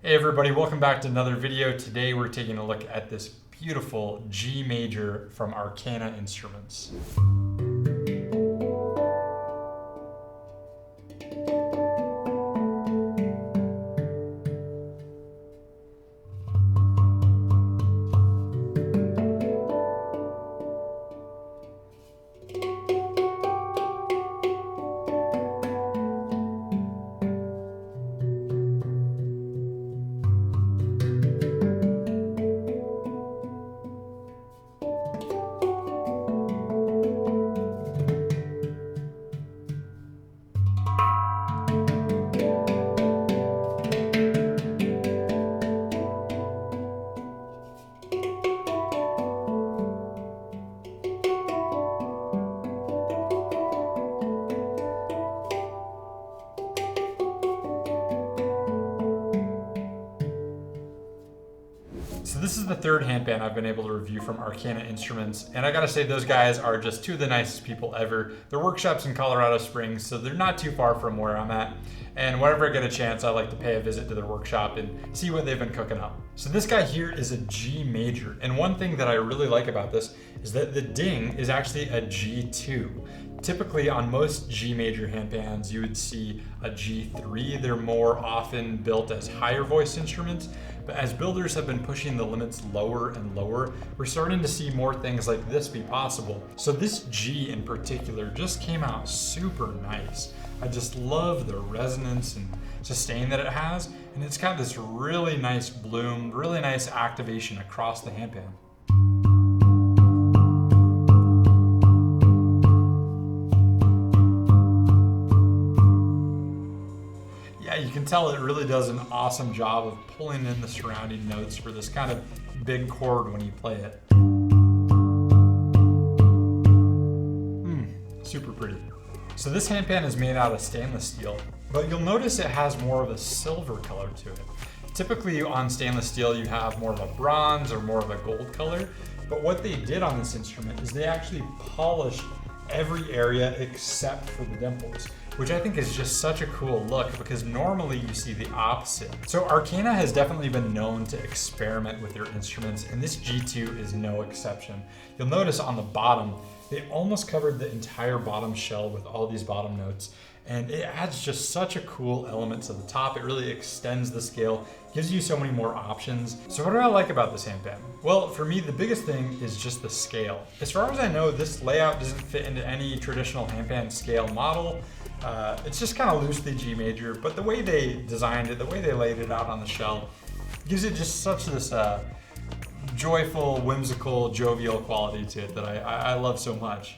Hey everybody, welcome back to another video. Today we're taking a look at this beautiful G major from Arcana Instruments. So this is the third handpan I've been able to review from Arcana Instruments, and I gotta say those guys are just two of the nicest people ever. Their workshop's in Colorado Springs, so they're not too far from where I'm at. And whenever I get a chance, I like to pay a visit to their workshop and see what they've been cooking up. So this guy here is a G major, and one thing that I really like about this is that the ding is actually a G2. Typically on most G major handpans, you would see a G3. They're more often built as higher voice instruments, but as builders have been pushing the limits lower and lower, we're starting to see more things like this be possible. So this G in particular just came out super nice. I just love the resonance and sustain that it has, and it's got this really nice bloom, really nice activation across the handpan. Yeah, you can tell it really does an awesome job of pulling in the surrounding notes for this kind of big chord when you play it. Super pretty. So this handpan is made out of stainless steel, but you'll notice it has more of a silver color to it. Typically on stainless steel you have more of a bronze or more of a gold color, but what they did on this instrument is they actually polished every area except for the dimples, which I think is just such a cool look because normally you see the opposite. So Arcana has definitely been known to experiment with their instruments, and this G2 is no exception. You'll notice on the bottom, they almost covered the entire bottom shell with all these bottom notes, and it adds just such a cool element to the top. It really extends the scale, gives you so many more options. So what do I like about this handpan? Well, for me, the biggest thing is just the scale. As far as I know, this layout doesn't fit into any traditional handpan scale model. It's just kind of loosely G major, but the way they designed it, the way they laid it out on the shell, gives it just such this joyful, whimsical, jovial quality to it that I love so much.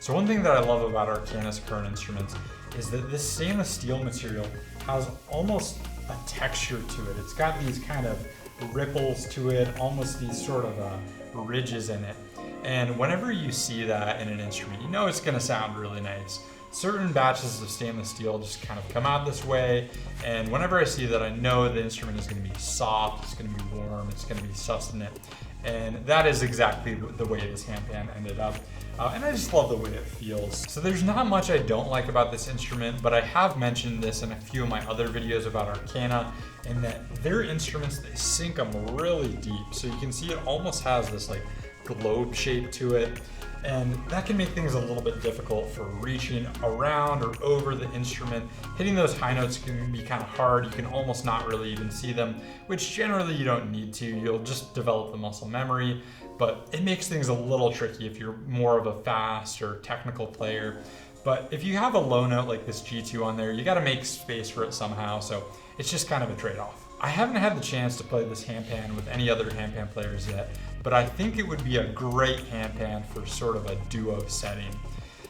So one thing that I love about Arcana's current instruments is that this stainless steel material has almost a texture to it. It's got these kind of ripples to it, almost these sort of ridges in it. And whenever you see that in an instrument, you know it's gonna sound really nice. Certain batches of stainless steel just kind of come out this way, and whenever I see that, I know the instrument is going to be soft, it's going to be warm, it's going to be sustainant, and that is exactly the way this handpan ended up. And I just love the way it feels. So there's not much I don't like about this instrument, but I have mentioned this in a few of my other videos about Arcana, in that their instruments, they sink them really deep. So you can see it almost has this like globe shape to it. And that can make things a little bit difficult for reaching around or over the instrument. Hitting those high notes can be kind of hard. You can almost not really even see them, which generally you don't need to. You'll just develop the muscle memory, but it makes things a little tricky if you're more of a fast or technical player. But if you have a low note like this G2 on there, you got to make space for it somehow. So it's just kind of a trade-off. I haven't had the chance to play this handpan with any other handpan players yet, but I think it would be a great handpan for sort of a duo setting.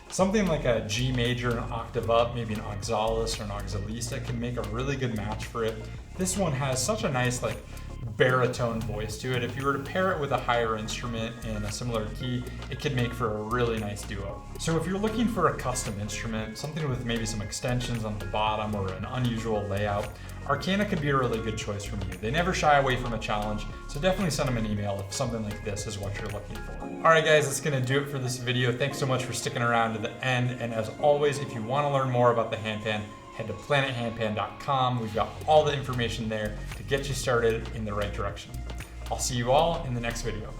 Something like a G major, an octave up, maybe an auxalis or an auxalista can make a really good match for it. This one has such a nice like baritone voice to it. If you were to pair it with a higher instrument in a similar key, it could make for a really nice duo. So if you're looking for a custom instrument, something with maybe some extensions on the bottom or an unusual layout, Arcana could be a really good choice from you. They never shy away from a challenge, so definitely send them an email if something like this is what you're looking for. All right guys, that's gonna do it for this video. Thanks so much for sticking around to the end, and as always, if you wanna learn more about the Handpan, head to planethandpan.com. We've got all the information there to get you started in the right direction. I'll see you all in the next video.